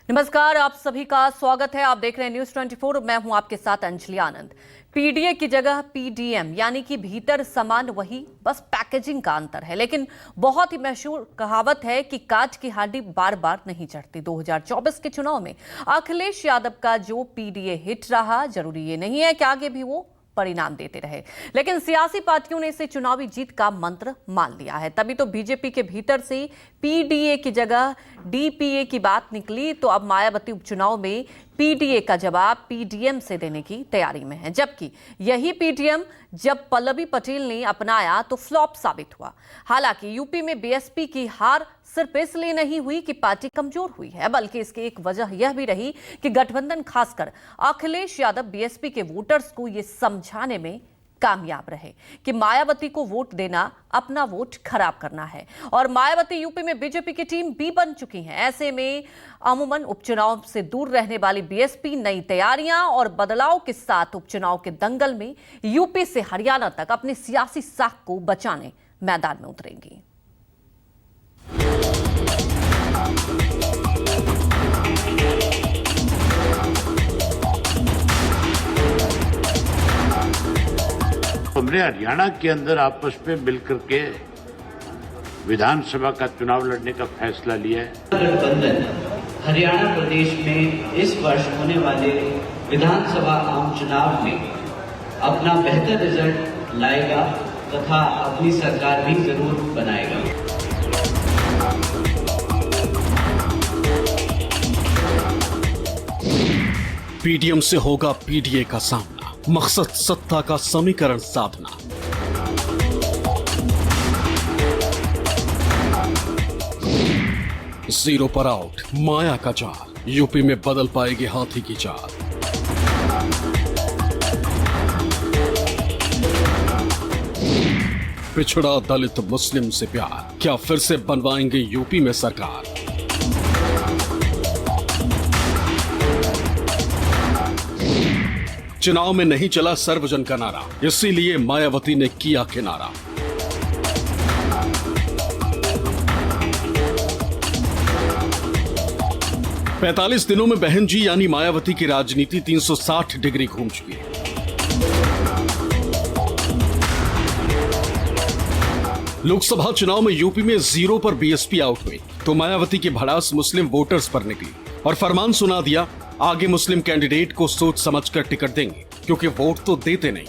नमस्कार, आप सभी का स्वागत है। आप देख रहे हैं न्यूज 24। मैं हूं आपके साथ अंजलि आनंद। पीडीए की जगह पीडीएम यानी कि भीतर समान वही, बस पैकेजिंग का अंतर है। लेकिन बहुत ही मशहूर कहावत है कि कांच की हांडी बार बार नहीं चढ़ती। 2024 के चुनाव में अखिलेश यादव का जो पीडीए हिट रहा, जरूरी ये नहीं है कि आगे भी वो परिणाम देते रहे, लेकिन सियासी पार्टियों ने इसे चुनावी जीत का मंत्र मान लिया है। तभी तो बीजेपी के भीतर से पीडीए की जगह डीपीए की बात निकली। तो अब मायावती उपचुनाव में पीडीए का जवाब पीडीएम से देने की तैयारी में है, जबकि यही पीडीएम जब पल्लवी पटेल ने अपनाया तो फ्लॉप साबित हुआ। हालांकि यूपी में बीएसपी की हार सिर्फ इसलिए नहीं हुई कि पार्टी कमजोर हुई है, बल्कि इसकी एक वजह यह भी रही कि गठबंधन, खासकर अखिलेश यादव बीएसपी के वोटर्स को यह समझाने में कामयाब रहे कि मायावती को वोट देना अपना वोट खराब करना है। और मायावती यूपी में बीजेपी की टीम बी बन चुकी हैं। ऐसे में अमूमन उपचुनाव से दूर रहने वाली बीएसपी नई तैयारियां और बदलाव के साथ उपचुनाव के दंगल में यूपी से हरियाणा तक अपनी सियासी साख को बचाने मैदान में उतरेंगी। हमने हरियाणा के अंदर आपस में मिलकर के विधानसभा का चुनाव लड़ने का फैसला लिया है। गठबंधन हरियाणा प्रदेश में इस वर्ष होने वाले विधानसभा आम चुनाव में अपना बेहतर रिजल्ट लाएगा तथा अपनी सरकार भी जरूर बनाएगा। पीडीएम से होगा पीडीए का सामना, मकसद सत्ता का समीकरण साधना। जीरो पर आउट माया का जाल, यूपी में बदल पाएगी हाथी की चाल। पिछड़ा दलित मुस्लिम से प्यार, क्या फिर से बनवाएंगे यूपी में सरकार। चुनाव में नहीं चला सर्वजन का नारा, इसीलिए मायावती ने किया किनारा। पैंतालीस दिनों में बहन जी यानी मायावती की राजनीति 360 डिग्री घूम चुकी है। लोकसभा चुनाव में यूपी में जीरो पर बीएसपी आउट हुई तो मायावती की भड़ास मुस्लिम वोटर्स पर निकली और फरमान सुना दिया, आगे मुस्लिम कैंडिडेट को सोच समझकर टिकट देंगे, क्योंकि वोट तो देते नहीं।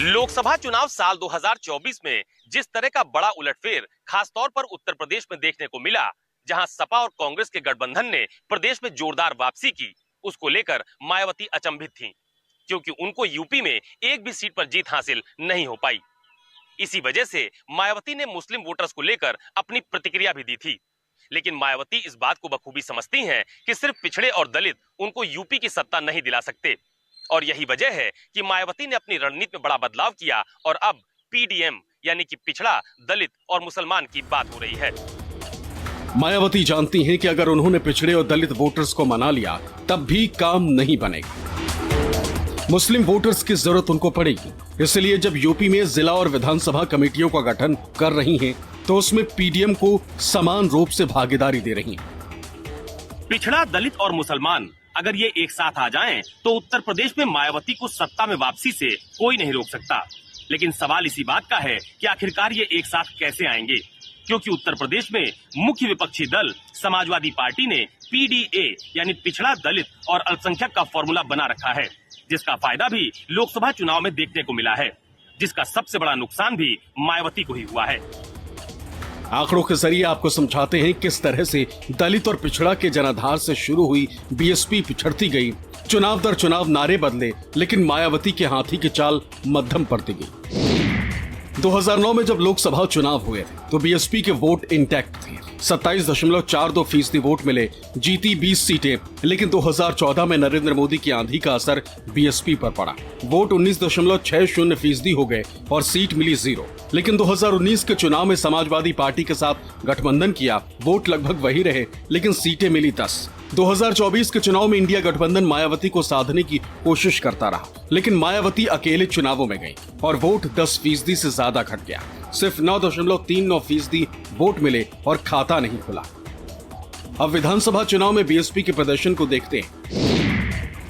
लोकसभा चुनाव साल 2024 में जिस तरह का बड़ा उलटफेर खासतौर पर उत्तर प्रदेश में देखने को मिला, जहां सपा और कांग्रेस के गठबंधन ने प्रदेश में जोरदार वापसी की, उसको लेकर मायावती अचंभित थीं, क्योंकि उनको यूपी में एक भी सीट पर जीत हासिल नहीं हो पाई। इसी वजह से मायावती ने मुस्लिम वोटर्स को लेकर अपनी प्रतिक्रिया भी दी थी। लेकिन मायावती इस बात को बखूबी समझती हैं कि सिर्फ पिछड़े और दलित उनको यूपी की सत्ता नहीं दिला सकते, और यही वजह है कि मायावती ने अपनी रणनीति में बड़ा बदलाव किया और अब पीडीएम यानी कि पिछड़ा, दलित और मुसलमान की बात हो रही है। मायावती जानती हैं कि अगर उन्होंने पिछड़े और दलित वोटर्स को मना लिया तब भी काम नहीं बनेगा। मुस्लिम वोटर्स की जरूरत उनको पड़ेगी, इसलिए जब यूपी में जिला और विधानसभा कमेटियों का गठन कर रही हैं, तो उसमें पीडीएम को समान रूप से भागीदारी दे रही हैं। पिछड़ा, दलित और मुसलमान अगर ये एक साथ आ जाएं, तो उत्तर प्रदेश में मायावती को सत्ता में वापसी से कोई नहीं रोक सकता। लेकिन सवाल इसी बात का है कि आखिरकार ये एक साथ कैसे आएंगे, क्योंकि उत्तर प्रदेश में मुख्य विपक्षी दल समाजवादी पार्टी ने पीडीए यानी पिछड़ा, दलित और अल्पसंख्यक का फॉर्मूला बना रखा है, जिसका फायदा भी लोकसभा चुनाव में देखने को मिला है, जिसका सबसे बड़ा नुकसान भी मायावती को ही हुआ है। आंकड़ों के जरिए आपको समझाते हैं किस तरह से दलित और पिछड़ा के जनाधार से शुरू हुई बीएसपी पिछड़ती गई। चुनाव दर चुनाव नारे बदले, लेकिन मायावती के हाथी की चाल मध्यम पड़ती गई। 2009 में जब लोकसभा चुनाव हुए थे तो बीएसपी के वोट इंटैक्ट थे। 27.42% वोट मिले, जीती 20 सीटें। लेकिन 2014 में नरेंद्र मोदी की आंधी का असर बीएसपी पर पड़ा। वोट 19.60% हो गए और सीट मिली 0। लेकिन 2019 के चुनाव में समाजवादी पार्टी के साथ गठबंधन किया, वोट लगभग वही रहे, लेकिन सीटें मिली 10। 2024 के चुनाव में इंडिया गठबंधन मायावती को साधने की कोशिश करता रहा, लेकिन मायावती अकेले चुनावों में गई और वोट 10% से ज्यादा घट गया। सिर्फ 9.39% वोट मिले और खाता नहीं खुला। अब विधानसभा चुनाव में बीएसपी के प्रदर्शन को देखते हैं।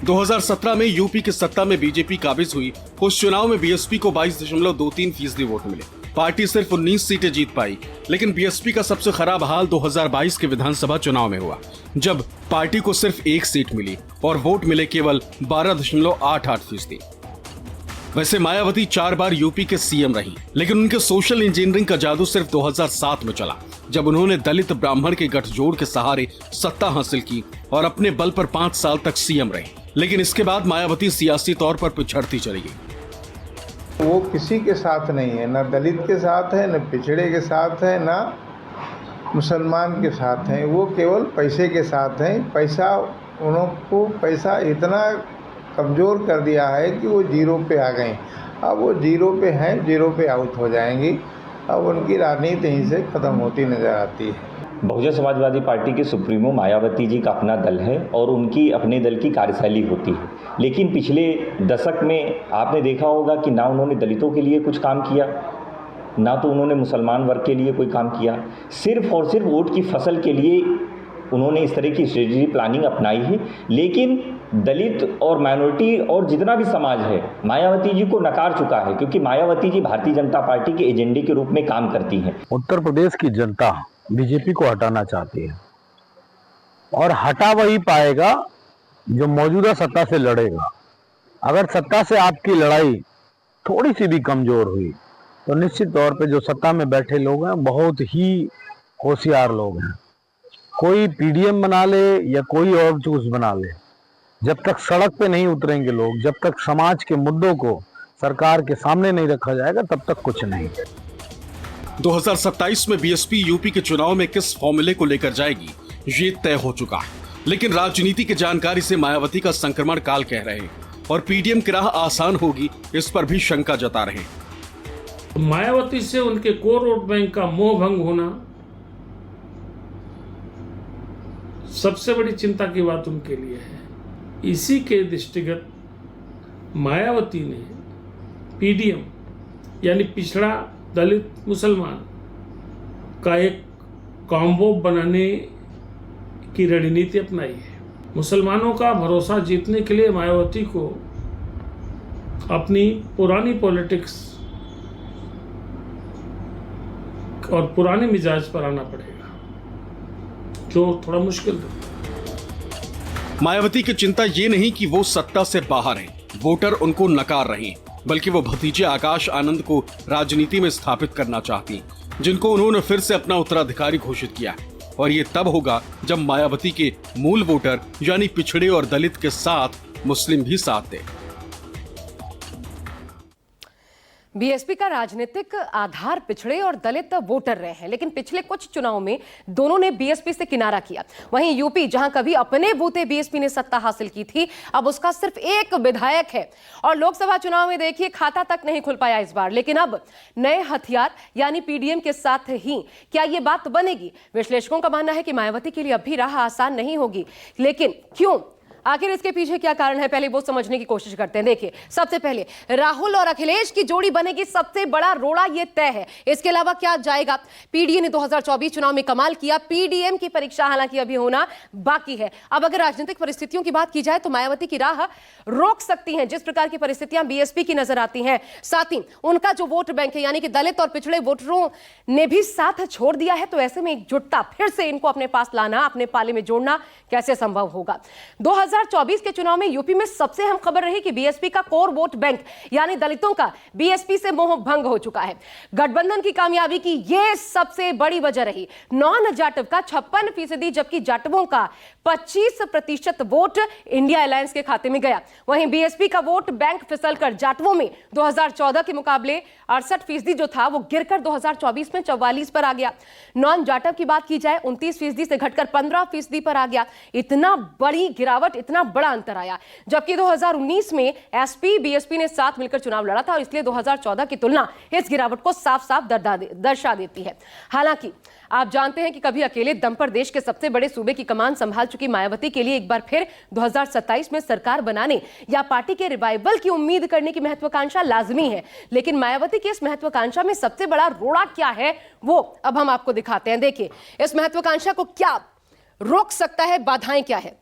2017 में यूपी की सत्ता में बीजेपी काबिज हुई। उस चुनाव में बीएसपी को 22.23% वोट मिले। पार्टी सिर्फ 19 सीटें जीत पाई। लेकिन बीएसपी का सबसे खराब हाल 2022 के विधानसभा चुनाव में हुआ, जब पार्टी को सिर्फ 1 सीट मिली और वोट मिले केवल 12.88%। वैसे मायावती 4 बार यूपी के सीएम रही, लेकिन उनके सोशल इंजीनियरिंग का जादू सिर्फ 2007 में चला, जब उन्होंने दलित ब्राह्मण के गठजोड़ के सहारे सत्ता हासिल की और अपने बल पर 5 साल तक सीएम रही। लेकिन इसके बाद मायावती सियासी तौर पर पिछड़ती चली गई। वो किसी के साथ नहीं है, न दलित के साथ है, न पिछड़े के साथ है, न मुसलमान के साथ है। वो केवल पैसे के साथ हैं। पैसा इतना कमज़ोर कर दिया है कि वो जीरो पे आ गए। अब वो जीरो पे हैं, जीरो पे आउट हो जाएंगी। अब उनकी राजनीति यहीं से ख़त्म होती नज़र आती है। बहुजन समाजवादी पार्टी के सुप्रीमो मायावती जी का अपना दल है और उनकी अपने दल की कार्यशैली होती है। लेकिन पिछले दशक में आपने देखा होगा कि ना उन्होंने दलितों के लिए कुछ काम किया, ना तो उन्होंने मुसलमान वर्ग के लिए कोई काम किया। सिर्फ और सिर्फ वोट की फसल के लिए उन्होंने इस तरह की स्ट्रेटजी प्लानिंग अपनाई है। लेकिन दलित और माइनॉरिटी और जितना भी समाज है मायावती जी को नकार चुका है, क्योंकि मायावती जी भारतीय जनता पार्टी के एजेंडे के रूप में काम करती हैं। उत्तर प्रदेश की जनता बीजेपी को हटाना चाहती है और हटा वही पाएगा जो मौजूदा सत्ता से लड़ेगा। अगर सत्ता से आपकी लड़ाई थोड़ी सी भी कमजोर हुई तो निश्चित तौर पे जो सत्ता में बैठे लोग हैं बहुत ही होशियार लोग हैं। कोई पीडीएम बना ले या कोई और चूज बना ले, जब तक सड़क पे नहीं उतरेंगे लोग, जब तक समाज के मुद्दों को सरकार के सामने नहीं रखा जाएगा, तब तक कुछ नहीं। 2027 में बीएसपी यूपी के चुनाव में किस फॉर्मूले को लेकर जाएगी ये तय हो चुका है। लेकिन राजनीति की जानकारी से मायावती का संक्रमण काल कह रहे और पीडीएम की राह आसान होगी, इस पर भी शंका जता रहे। मायावती से उनके कोर वोट बैंक का मोह भंग होना सबसे बड़ी चिंता की बात उनके लिए है। इसी के दृष्टिगत मायावती ने पीडीएम यानी पिछड़ा दलित मुसलमान का एक कॉम्बो बनाने की रणनीति अपनाई है। मुसलमानों का भरोसा जीतने के लिए मायावती को अपनी पुरानी पॉलिटिक्स और पुराने मिजाज पर आना पड़ेगा, जो थोड़ा मुश्किल है। मायावती की चिंता ये नहीं कि वो सत्ता से बाहर हैं, वोटर उनको नकार रहे हैं, बल्कि वो भतीजे आकाश आनंद को राजनीति में स्थापित करना चाहती हैं, जिनको उन्होंने फिर से अपना उत्तराधिकारी घोषित किया है। और ये तब होगा जब मायावती के मूल वोटर यानी पिछड़े और दलित के साथ मुस्लिम भी साथ दें। बीएसपी का राजनीतिक आधार पिछड़े और दलित वोटर रहे हैं, लेकिन पिछले कुछ चुनाव में दोनों ने बीएसपी से किनारा किया। वहीं यूपी, जहां कभी अपने बूते बीएसपी ने सत्ता हासिल की थी, अब उसका सिर्फ एक विधायक है और लोकसभा चुनाव में देखिए खाता तक नहीं खुल पाया इस बार। लेकिन अब नए हथियार यानी पीडीएम के साथ ही क्या यह बात बनेगी? विश्लेषकों का मानना है कि मायावती के लिए अब भी राह आसान नहीं होगी। लेकिन क्यों? आखिर इसके पीछे क्या कारण है, पहले वो समझने की कोशिश करते हैं। देखिए, सबसे पहले राहुल और अखिलेश की जोड़ी बनेगी, सबसे बड़ा रोड़ा ये तय है। इसके अलावा क्या जाएगा? पीडीए ने 2024 चुनाव में कमाल किया, पीडीएम की परीक्षा हालांकि अभी होना बाकी है। अब अगर राजनीतिक परिस्थितियों की बात की जाए तो मायावती की राह रोक सकती हैं जिस प्रकार की परिस्थितियां बीएसपी की नजर आती हैं। साथ ही उनका जो वोट बैंक है यानी कि दलित और पिछड़े वोटरों ने भी साथ छोड़ दिया है, तो ऐसे में एकजुटता फिर से इनको अपने पास लाना, अपने पाले में जोड़ना कैसे संभव होगा? 2024 के चुनाव में यूपी में सबसे अहम खबर रही कि बीएसपी का कोर वोट बैंक यानी दलितों का बीएसपी से मोह भंग हो चुका है। गठबंधन की कामयाबी की यह सबसे बड़ी वजह रही। नॉन जाटव का 56%, जबकि जाटवों का 25% वोट इंडिया अलायंस के खाते में गया। वहीं बीएसपी का वोट बैंक फिसलकर जाटवों में 2014 के मुकाबले 68% जो था वो गिरकर 2024 में 44 पर आ गया। नॉन जाटव की बात की जाए 29% से घटकर 15% पर आ गया। इतना बड़ी गिरावट, इतना बड़ा अंतर आया, जबकि 2019 में एसपी बीएसपी ने साथ मिलकर चुनाव लड़ा था और इसलिए 2014 की तुलना इस गिरावट को साफ साफ दर्शा देती है। हालांकि आप जानते हैं कि कभी अकेले दम पर देश के सबसे बड़े सूबे की कमान संभाल चुकी मायावती के लिए एक बार फिर 2027 में सरकार बनाने या पार्टी के रिवाइवल की उम्मीद करने की महत्वाकांक्षा लाजमी है। लेकिन मायावती की इस महत्वाकांक्षा में सबसे बड़ा रोड़ा क्या है वो अब हम आपको दिखाते हैं। देखिए, इस महत्वाकांक्षा को क्या रोक सकता है, बाधाएं क्या है।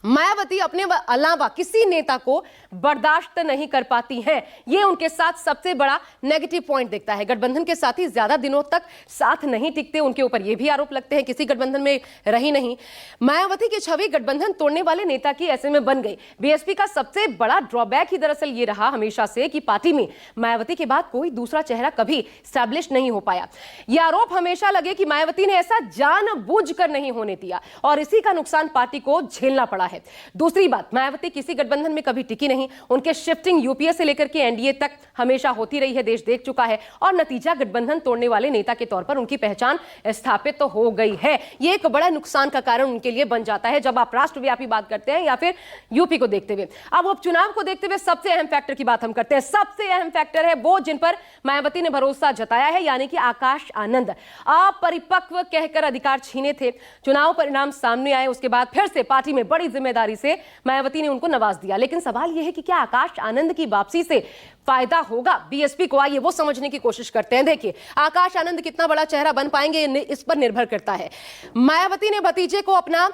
मायावती अपने अलावा किसी नेता को बर्दाश्त नहीं कर पाती हैं। ये उनके साथ सबसे बड़ा नेगेटिव पॉइंट दिखता है। गठबंधन के साथी ज्यादा दिनों तक साथ नहीं टिकते, उनके ऊपर ये भी आरोप लगते हैं, किसी गठबंधन में रही नहीं। मायावती की छवि गठबंधन तोड़ने वाले नेता की ऐसे में बन गई। बीएसपी का सबसे बड़ा ड्रॉबैक ही दरअसल ये रहा हमेशा से कि पार्टी में मायावती के बाद कोई दूसरा चेहरा कभी स्टैब्लिश नहीं हो पाया। यह आरोप हमेशा लगे कि मायावती ने ऐसा जानबूझकर नहीं होने दिया और इसी का नुकसान पार्टी को झेलना पड़ा है। दूसरी बात, मायावती किसी गठबंधन में कभी टिकी नहीं। उनके शिफ्टिंग यूपीए से लेकर के एनडीए तक हमेशा होती रही है, देश देख चुका है और नतीजा गठबंधन तोड़ने वाले नेता के तौर पर उनकी पहचान स्थापित तो हो गई है। यह एक बड़ा नुकसान का कारण उनके लिए बन जाता है जब आप राष्ट्रव्यापी बात करते हैं या फिर यूपी को देखते हुए। अब उपचुनाव को देखते हुए सबसे अहम फैक्टर की बात हम करते हैं। सबसे अहम फैक्टर है वो जिन पर मायावती ने भरोसा जताया है, यानी कि आकाश आनंद। अपरिपक्व कहकर अधिकार छीने थे, चुनाव परिणाम सामने आए, उसके बाद फिर से पार्टी में बड़ी जिम्मेदारी से मायावती ने उनको नवाज दिया। लेकिन सवाल यह है कि क्या आकाश आनंद की वापसी से फायदा होगा बीएसपी को? आइए वो समझने की कोशिश करते हैं। देखिए, आकाश आनंद कितना बड़ा चेहरा बन पाएंगे इस पर निर्भर करता है। मायावती ने भतीजे को अपना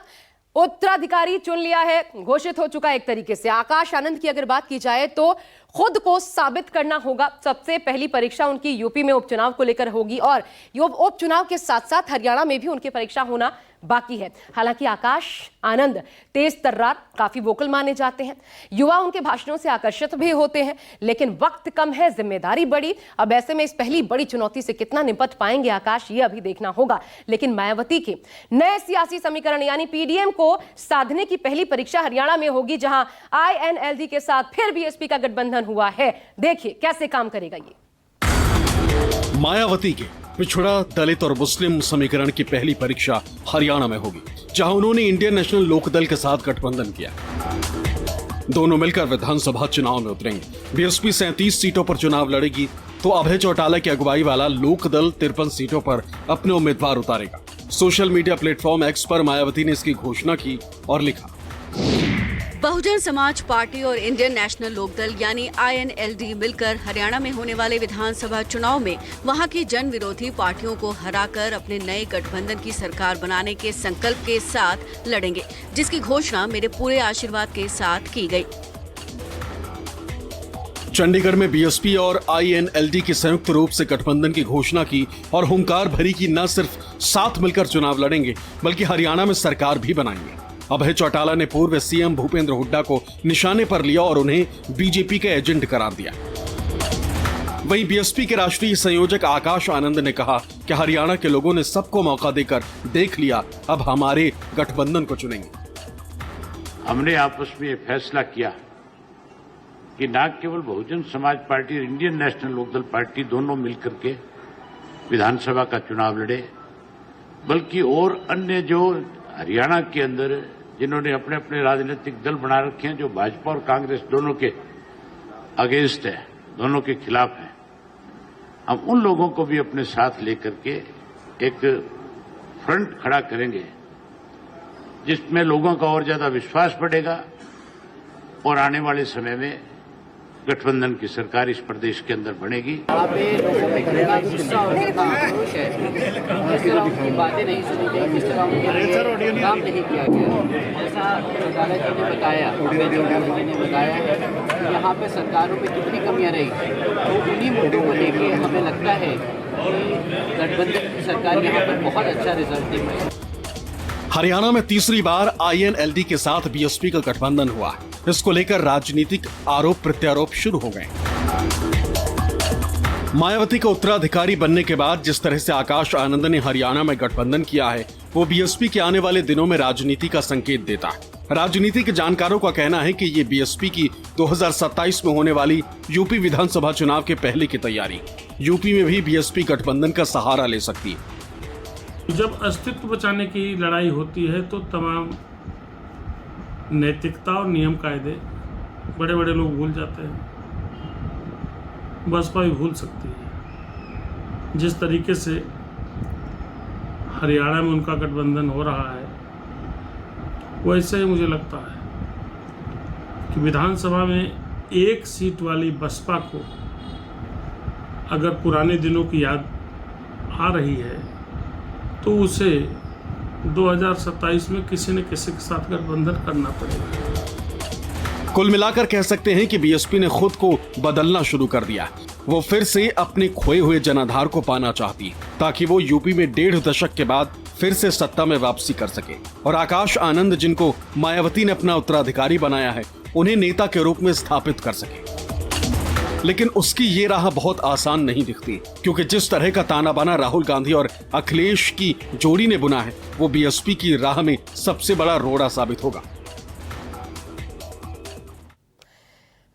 उत्तराधिकारी चुन लिया है, घोषित हो चुका है एक तरीके से। आकाश आनंद की अगर बात की जाए तो खुद को साबित करना होगा। सबसे पहली परीक्षा उनकी यूपी में उपचुनाव को लेकर होगी और उपचुनाव के साथ साथ हरियाणा में भी उनकी परीक्षा होना बाकी है। हालांकि आकाश आनंद तेज तर्रार, काफी वोकल माने जाते हैं, युवा उनके भाषणों से आकर्षित भी होते हैं, लेकिन वक्त कम है, जिम्मेदारी बड़ी। अब ऐसे में इस पहली बड़ी चुनौती से कितना निपट पाएंगे आकाश, ये अभी देखना होगा। लेकिन मायावती के नए सियासी समीकरण यानी पीडीएम को साधने की पहली परीक्षा हरियाणा में होगी, जहां आईएनएलडी के साथ फिर बीएसपी का गठबंधन हुआ है। देखिए कैसे काम करेगा ये। मायावती के पिछड़ा, दलित और मुस्लिम समीकरण की पहली परीक्षा हरियाणा में होगी, जहां उन्होंने इंडियन नेशनल लोकदल के साथ गठबंधन किया। दोनों मिलकर विधानसभा चुनाव में उतरेंगे। बीएसपी 37 सीटों पर चुनाव लड़ेगी तो अभय चौटाला की अगुवाई वाला लोकदल 53 सीटों पर अपने उम्मीदवार उतारेगा। सोशल मीडिया प्लेटफॉर्म एक्स पर मायावती ने इसकी घोषणा की और लिखा, बहुजन समाज पार्टी और इंडियन नेशनल लोकदल यानी आईएनएलडी मिलकर हरियाणा में होने वाले विधानसभा चुनाव में वहां की जन विरोधी पार्टियों को हराकर अपने नए गठबंधन की सरकार बनाने के संकल्प के साथ लड़ेंगे, जिसकी घोषणा मेरे पूरे आशीर्वाद के साथ की गई। चंडीगढ़ में बीएसपी और आईएनएलडी की संयुक्त रूप से गठबंधन की घोषणा की और हुंकार भरी कि न सिर्फ साथ मिलकर चुनाव लड़ेंगे बल्कि हरियाणा में सरकार भी बनाएंगे। अभय चौटाला ने पूर्व सीएम भूपेंद्र हुड्डा को निशाने पर लिया और उन्हें बीजेपी के एजेंट करार दिया। वहीं बीएसपी के राष्ट्रीय संयोजक आकाश आनंद ने कहा कि हरियाणा के लोगों ने सबको मौका देकर देख लिया, अब हमारे गठबंधन को चुनेंगे। हमने आपस में फैसला किया कि न केवल बहुजन समाज पार्टी और इंडियन नेशनल लोकदल पार्टी दोनों मिलकर के विधानसभा का चुनाव लड़े, बल्कि और अन्य जो हरियाणा के अंदर जिन्होंने अपने अपने राजनीतिक दल बना रखे हैं, जो भाजपा और कांग्रेस दोनों के अगेंस्ट है, दोनों के खिलाफ है, हम उन लोगों को भी अपने साथ लेकर के एक फ्रंट खड़ा करेंगे जिसमें लोगों का और ज्यादा विश्वास बढ़ेगा और आने वाले समय में गठबंधन की सरकार इस प्रदेश के अंदर बनेगी। यहाँ पे लोगों में कितना गुस्सा और कितना आक्रोश है, किस तरह उनकी बातें नहीं सुनी गई, किस तरह उनके लिए काम नहीं किया गया। ऐसा चौटाला जी ने बताया, अभय चौटाला जी ने बताया है कि यहाँ पे सरकारों में कितनी कमियां रही, तो उन्हीं मुद्दों को लेके हमें लगता है कि गठबंधन की सरकार यहाँ पर बहुत अच्छा रिजल्ट दे पाएगी। हरियाणा में तीसरी बार आईएनएलडी के साथ बीएसपी का गठबंधन हुआ। इसको लेकर राजनीतिक आरोप प्रत्यारोप शुरू हो गए। मायावती का उत्तराधिकारी बनने के बाद जिस तरह से आकाश आनंद ने हरियाणा में गठबंधन किया है, वो बीएसपी के आने वाले दिनों में राजनीति का संकेत देता है। राजनीति के जानकारों का कहना है कि ये बीएसपी की 2027 में होने वाली यूपी विधानसभा चुनाव के पहले की तैयारी। यूपी में भी बीएसपी गठबंधन का सहारा ले सकती है। जब अस्तित्व बचाने की लड़ाई होती है तो तमाम नैतिकता और नियम कायदे बड़े बड़े लोग भूल जाते हैं, बसपा भी भूल सकती है। जिस तरीके से हरियाणा में उनका गठबंधन हो रहा है, वैसे ही मुझे लगता है कि विधानसभा में एक सीट वाली बसपा को अगर पुराने दिनों की याद आ रही है तो उसे 2027 में किसी न किसी के साथ गठबंधन करना पड़ेगा। कुल मिलाकर कह सकते हैं कि बीएसपी ने खुद को बदलना शुरू कर दिया। वो फिर से अपने खोए हुए जनाधार को पाना चाहती है ताकि वो यूपी में 1.5 दशक के बाद फिर से सत्ता में वापसी कर सके और आकाश आनंद, जिनको मायावती ने अपना उत्तराधिकारी बनाया है, उन्हें नेता के रूप में स्थापित कर सके। लेकिन उसकी ये राह बहुत आसान नहीं दिखती, क्योंकि जिस तरह का ताना बाना राहुल गांधी और अखिलेश की जोड़ी ने बुना है, वो बीएसपी की राह में सबसे बड़ा रोड़ा साबित होगा।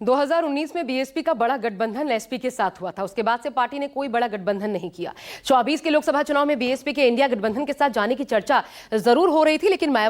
2019 में बीएसपी का बड़ा गठबंधन एसपी के साथ हुआ था। उसके बाद से पार्टी ने कोई बड़ा गठबंधन नहीं किया। 24 के लोकसभा चुनाव में बीएसपी के इंडिया गठबंधन के साथ जाने की चर्चा जरूर हो रही थी, लेकिन